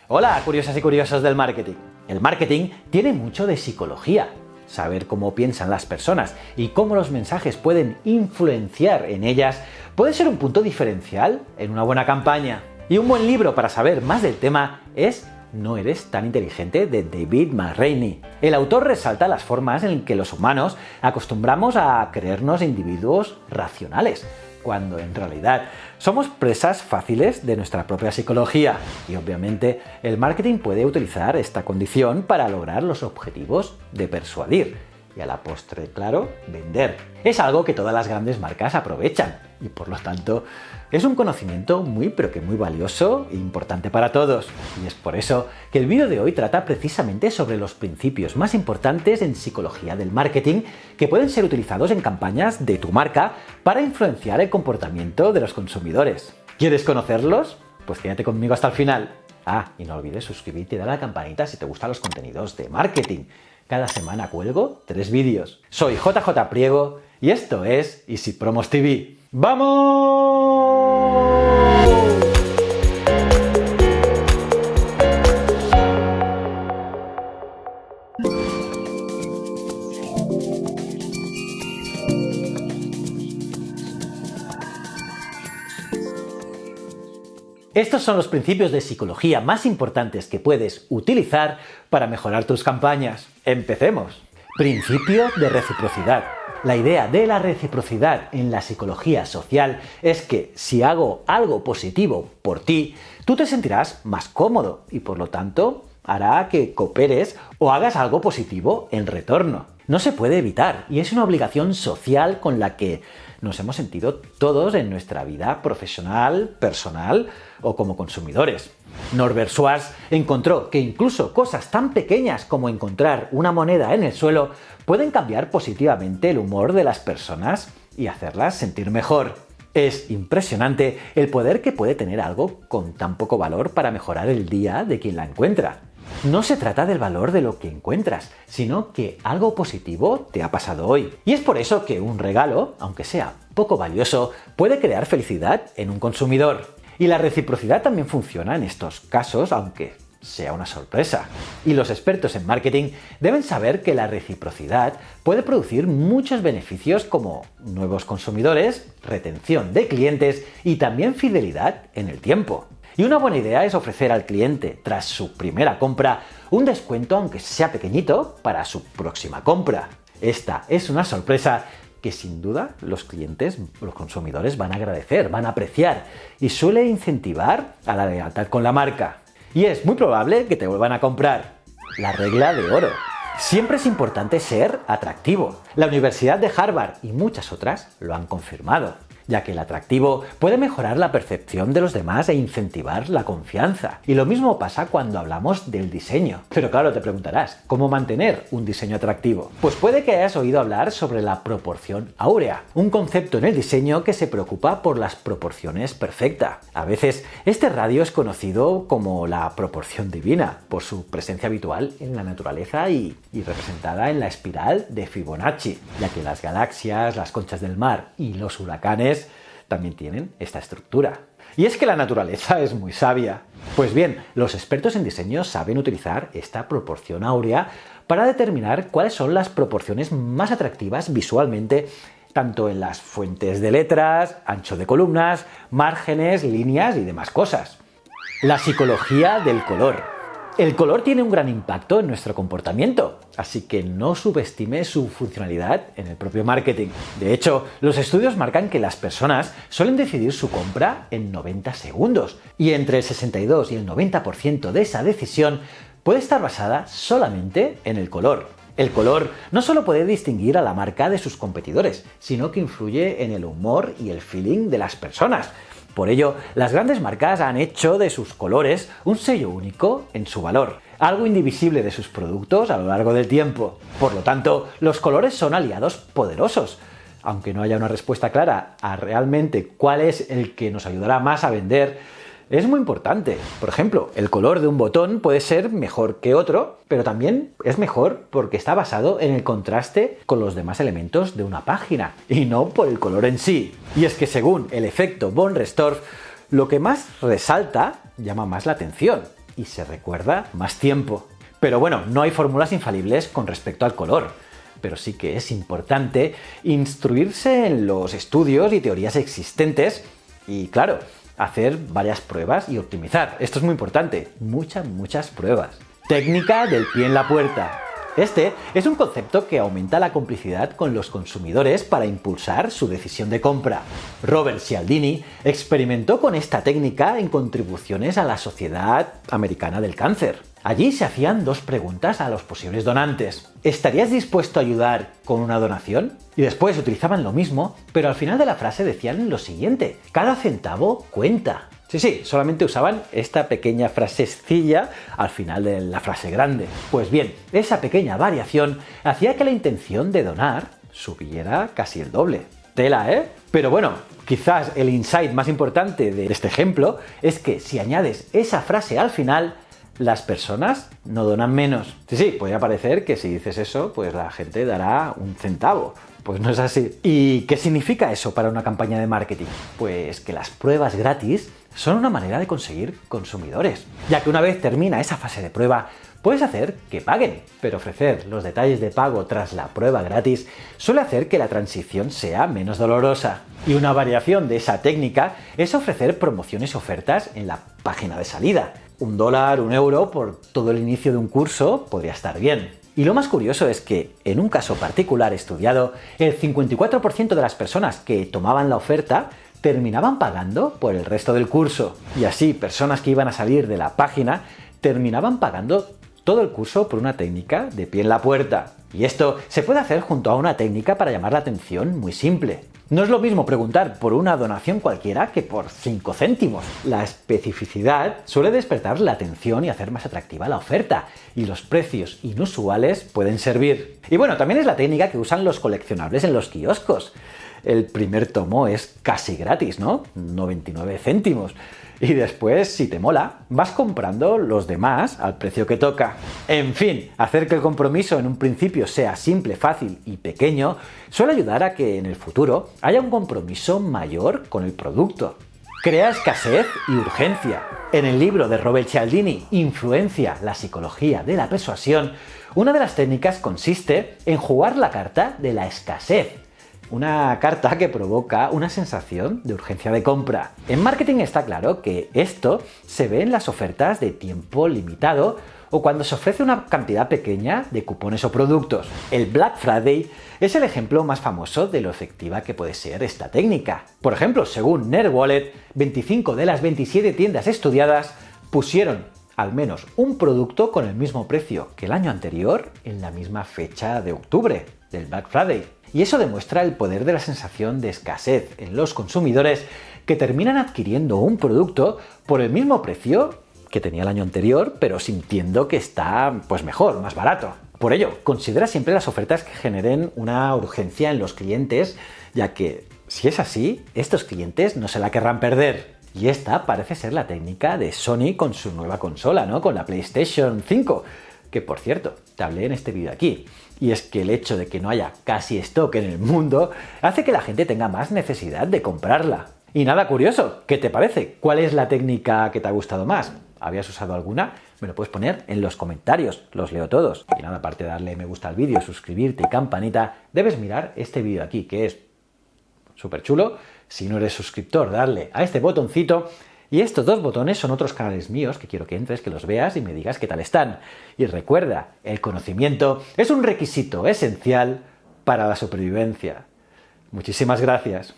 Hola, curiosas y curiosos del marketing. El marketing tiene mucho de psicología. Saber cómo piensan las personas y cómo los mensajes pueden influenciar en ellas puede ser un punto diferencial en una buena campaña. Y un buen libro para saber más del tema es No eres tan inteligente, de David McRaney. El autor resalta las formas en que los humanos acostumbramos a creernos individuos racionales, cuando en realidad somos presas fáciles de nuestra propia psicología. Y obviamente el marketing puede utilizar esta condición para lograr los objetivos de persuadir y a la postre, claro, vender. Es algo que todas las grandes marcas aprovechan y por lo tanto es un conocimiento muy valioso e importante para todos. Y es por eso que el vídeo de hoy trata precisamente sobre los principios más importantes en psicología del marketing que pueden ser utilizados en campañas de tu marca para influenciar el comportamiento de los consumidores. ¿Quieres conocerlos? Pues quédate conmigo hasta el final. Y no olvides suscribirte y dar a la campanita si te gustan los contenidos de marketing. Cada semana cuelgo 3 vídeos. Soy JJ Priego y esto es Easy Promos TV. ¡Vamos! Estos son los principios de psicología más importantes que puedes utilizar para mejorar tus campañas. ¡Empecemos! Principio de reciprocidad. La idea de la reciprocidad en la psicología social es que si hago algo positivo por ti, tú te sentirás más cómodo y por lo tanto hará que cooperes o hagas algo positivo en retorno. No se puede evitar y es una obligación social con la que nos hemos sentido todos en nuestra vida profesional, personal o como consumidores. Norbert Schwartz encontró que incluso cosas tan pequeñas como encontrar una moneda en el suelo pueden cambiar positivamente el humor de las personas y hacerlas sentir mejor. Es impresionante el poder que puede tener algo con tan poco valor para mejorar el día de quien la encuentra. No se trata del valor de lo que encuentras, sino que algo positivo te ha pasado hoy. Y es por eso que un regalo, aunque sea poco valioso, puede crear felicidad en un consumidor. Y la reciprocidad también funciona en estos casos, aunque sea una sorpresa. Y los expertos en marketing deben saber que la reciprocidad puede producir muchos beneficios como nuevos consumidores, retención de clientes y también fidelidad en el tiempo. Y una buena idea es ofrecer al cliente, tras su primera compra, un descuento, aunque sea pequeñito, para su próxima compra. Esta es una sorpresa que sin duda los clientes, los consumidores van a agradecer, van a apreciar y suele incentivar a la lealtad con la marca. Y es muy probable que te vuelvan a comprar. La regla de oro. Siempre es importante ser atractivo. La Universidad de Harvard y muchas otras lo han confirmado, ya que el atractivo puede mejorar la percepción de los demás e incentivar la confianza. Y lo mismo pasa cuando hablamos del diseño. Pero claro, te preguntarás, ¿cómo mantener un diseño atractivo? Pues puede que hayas oído hablar sobre la proporción áurea, un concepto en el diseño que se preocupa por las proporciones perfectas. A veces, este radio es conocido como la proporción divina, por su presencia habitual en la naturaleza y representada en la espiral de Fibonacci, ya que las galaxias, las conchas del mar y los huracanes también tienen esta estructura. Y es que la naturaleza es muy sabia. Pues bien, los expertos en diseño saben utilizar esta proporción áurea para determinar cuáles son las proporciones más atractivas visualmente, tanto en las fuentes de letras, ancho de columnas, márgenes, líneas y demás cosas. La psicología del color. El color tiene un gran impacto en nuestro comportamiento, así que no subestime su funcionalidad en el propio marketing. De hecho, los estudios marcan que las personas suelen decidir su compra en 90 segundos y entre el 62 y el 90% de esa decisión puede estar basada solamente en el color. El color no solo puede distinguir a la marca de sus competidores, sino que influye en el humor y el feeling de las personas. Por ello, las grandes marcas han hecho de sus colores un sello único en su valor, algo indivisible de sus productos a lo largo del tiempo. Por lo tanto, los colores son aliados poderosos. Aunque no haya una respuesta clara a realmente cuál es el que nos ayudará más a vender, es muy importante. Por ejemplo, el color de un botón puede ser mejor que otro, pero también es mejor porque está basado en el contraste con los demás elementos de una página y no por el color en sí. Y es que según el efecto von Restorff, lo que más resalta llama más la atención. y se recuerda más tiempo. Pero bueno, no hay fórmulas infalibles con respecto al color, pero sí que es importante instruirse en los estudios y teorías existentes y, claro, hacer varias pruebas y optimizar. Esto es muy importante, muchas pruebas. Técnica del pie en la puerta. Este es un concepto que aumenta la complicidad con los consumidores para impulsar su decisión de compra. Robert Cialdini experimentó con esta técnica en contribuciones a la Sociedad Americana del Cáncer. Allí se hacían dos preguntas a los posibles donantes. ¿Estarías dispuesto a ayudar con una donación? Y después utilizaban lo mismo, pero al final de la frase decían lo siguiente: cada centavo cuenta. Sí, solamente usaban esta pequeña frasecilla al final de la frase grande. Pues bien, esa pequeña variación hacía que la intención de donar subiera casi el doble. Tela, ¿eh? Pero bueno, quizás el insight más importante de este ejemplo es que si añades esa frase al final, las personas no donan menos. Sí, podría parecer que si dices eso, pues la gente dará un centavo. Pues no es así. ¿Y qué significa eso para una campaña de marketing? Pues que las pruebas gratis son una manera de conseguir consumidores, ya que una vez termina esa fase de prueba, puedes hacer que paguen, pero ofrecer los detalles de pago tras la prueba gratis suele hacer que la transición sea menos dolorosa. Y una variación de esa técnica es ofrecer promociones y ofertas en la página de salida. $1, €1 por todo el inicio de un curso podría estar bien. Y lo más curioso es que, en un caso particular estudiado, el 54% de las personas que tomaban la oferta terminaban pagando por el resto del curso. Y así, personas que iban a salir de la página terminaban pagando todo el curso por una técnica de pie en la puerta. Y esto se puede hacer junto a una técnica para llamar la atención muy simple. No es lo mismo preguntar por una donación cualquiera que por 5 céntimos. La especificidad suele despertar la atención y hacer más atractiva la oferta, y los precios inusuales pueden servir. Y bueno, también es la técnica que usan los coleccionables en los kioscos. El primer tomo es casi gratis, ¿no? 99 céntimos. Y después, si te mola, vas comprando los demás al precio que toca. En fin, hacer que el compromiso en un principio sea simple, fácil y pequeño suele ayudar a que en el futuro haya un compromiso mayor con el producto. Crea escasez y urgencia. En el libro de Robert Cialdini, Influencia, la psicología de la persuasión, una de las técnicas consiste en jugar la carta de la escasez. Una carta que provoca una sensación de urgencia de compra. En marketing está claro que esto se ve en las ofertas de tiempo limitado o cuando se ofrece una cantidad pequeña de cupones o productos. El Black Friday es el ejemplo más famoso de lo efectiva que puede ser esta técnica. Por ejemplo, según NerdWallet, 25 de las 27 tiendas estudiadas pusieron al menos un producto con el mismo precio que el año anterior en la misma fecha de octubre del Black Friday. Y eso demuestra el poder de la sensación de escasez en los consumidores que terminan adquiriendo un producto por el mismo precio que tenía el año anterior, pero sintiendo que está pues mejor, más barato. Por ello, considera siempre las ofertas que generen una urgencia en los clientes, ya que si es así, estos clientes no se la querrán perder. Y esta parece ser la técnica de Sony con su nueva consola, ¿no? Con la PlayStation 5, que por cierto, te hablé en este vídeo aquí. Y es que el hecho de que no haya casi stock en el mundo hace que la gente tenga más necesidad de comprarla. Y nada curioso, ¿qué te parece? ¿Cuál es la técnica que te ha gustado más? ¿Habías usado alguna? Me lo puedes poner en los comentarios, los leo todos. Y nada, aparte de darle me gusta al vídeo, suscribirte y campanita, debes mirar este vídeo aquí, que es súper chulo. Si no eres suscriptor, darle a este botoncito. Y estos dos botones son otros canales míos que quiero que entres, que los veas y me digas qué tal están. Y recuerda, el conocimiento es un requisito esencial para la supervivencia. Muchísimas gracias.